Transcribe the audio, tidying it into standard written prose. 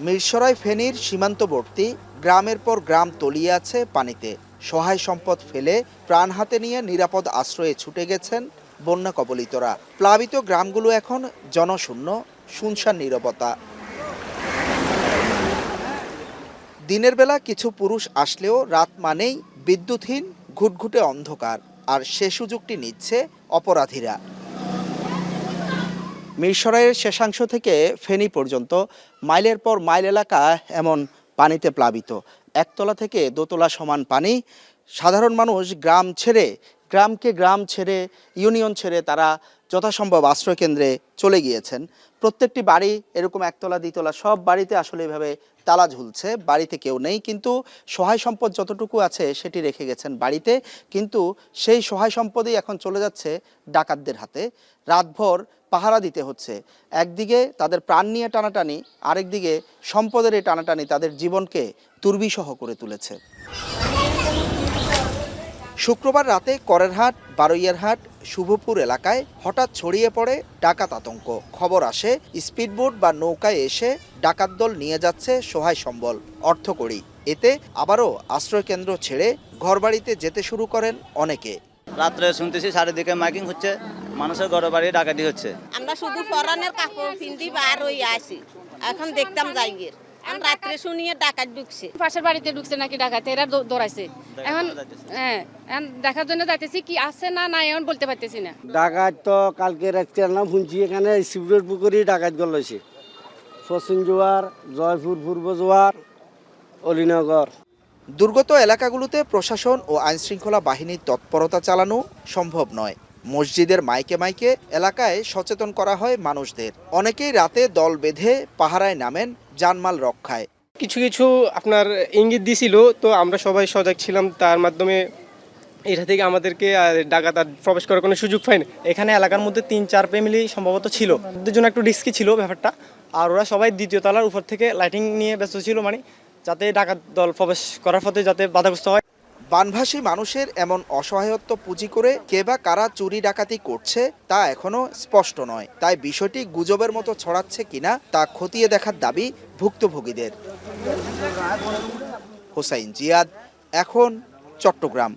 মিরসরাই ফেনীর সীমান্তবর্তী গ্রামের পর গ্রাম তলিয়ে আছে পানিতে। সহায় সম্পদ ফেলে প্রাণ হাতে নিয়ে নিরাপদ আশ্রয়ে ছুটে গেছেন বন্যা কবলিতরা। প্লাবিত গ্রামগুলো এখন জনশূন্য, শুনশান নীরবতা। দিনের বেলা কিছু পুরুষ আসলেও রাত মানেই বিদ্যুৎহীন ঘুটঘুটে অন্ধকার, আর সে সুযোগটি নিচ্ছে অপরাধীরা। মিরসরাইয়ের শেষাংশ থেকে ফেনী পর্যন্ত মাইলের পর মাইল এলাকা এমন পানিতে প্লাবিত। একতলা থেকে দোতলা সমান পানি। সাধারণ মানুষ গ্রাম ছেড়ে ইউনিয়ন ছেড়ে তারা যথাসম্ভব আশ্রয়কেন্দ্রে চলে গিয়েছেন। প্রত্যেকটি বাড়ি এরকম একতলা দ্বিতলা সব বাড়িতে আসলে এভাবে তালা ঝুলছে। বাড়িতে কেউ নেই, কিন্তু সহায় সম্পদ যতটুকু আছে সেটি রেখে গেছেন বাড়িতে। কিন্তু সেই সহায় সম্পদই এখন চলে যাচ্ছে ডাকাতদের হাতে। রাতভর পাহারা দিতে হচ্ছে। একদিকে তাদের প্রাণ নিয়ে টানাটানি, আরেকদিকে সম্পদের এই টানাটানি তাদের জীবনকে দুর্বিষহ করে তুলেছে। শুক্রবার রাতে করেরহাট, বারৈয়ারহাট, শুভপুর এলাকায় হঠাৎ ছড়িয়ে পড়ে ডাকাত আতঙ্ক। খবর আসে স্পিডবোট বা নৌকায় এসে ডাকাত দল নিয়ে যাচ্ছে সহায় সম্বল, অর্থকড়ি। এতে আবারও আশ্রয়কেন্দ্র ছেড়ে ঘরবাড়িতে যেতে শুরু করেন অনেকে। রাত্রে শুনতেছি চারিদিকে মাইকিং হচ্ছে, মানুষের ঘরে বাড়ি ডাকাতি হচ্ছে। আমরা শুধু পরানের কাপড় পিন্দি বার হয়ে আসি, এখন দেখতাম যাইগের। এখন রাত্রে শুনিয়ে ডাকাত ঢুকছে, পাশের বাড়িতে ঢুকছে নাকি ডাকাত, এরা দৌড়াইছে। এখন এখন দেখার জন্য যাইতেছি কি আছে না নাই এখন বলতে পারতেছি না। ডাকাত তো কালকে রাত্রে নাম শুনছি এখানে শিবরের পুকুরি ডাকাত গলাইছে। পশ্চিম জোয়ার, জয়পুর পূর্ব জোয়ার, অলিনগর। দুর্গত এলাকাগুলোতে প্রশাসন ও আইনশৃঙ্খলা বাহিনীর তৎপরতা চালানো সম্ভব নয়। মসজিদের মাইকে মাইকে এলাকায় সচেতন করা হয় মানুষদের। অনেকেই রাতে দল বেঁধে পাহারায় নামেন জানমাল রক্ষায়। কিছু কিছু আপনার ইঙ্গিত দিছিল, তো আমরা সবাই সজাগ ছিলাম। তার মাধ্যমে এটা থেকে আমাদেরকে ডাকাত আর প্রবেশ করার কোনো সুযোগ পায়নি। এখানে এলাকার মধ্যে 3-4 ফ্যামিলি সম্ভবত ছিল, ওদের জন্য একটু রিস্কি ছিল ব্যাপারটা। আর ওরা সবাই দ্বিতীয় তলার উপর থেকে লাইটিং নিয়ে ব্যস্ত ছিল, মানে যাতে ডাকাত দল প্রবেশ করার পথে যাতে বাধাগ্রস্ত হয়। বানভাসী মানুষের এমন অসহায়ত্ব পুঁজি করে কে বা কারা চুরি ডাকাতি করছে তা এখনো স্পষ্ট নয়। তাই বিষয়টি গুজবের মতো ছড়াচ্ছে কিনা তা খতিয়ে দেখার দাবি ভুক্তভোগীদের। হোসাইন জিয়াদ, এখন, চট্টগ্রাম।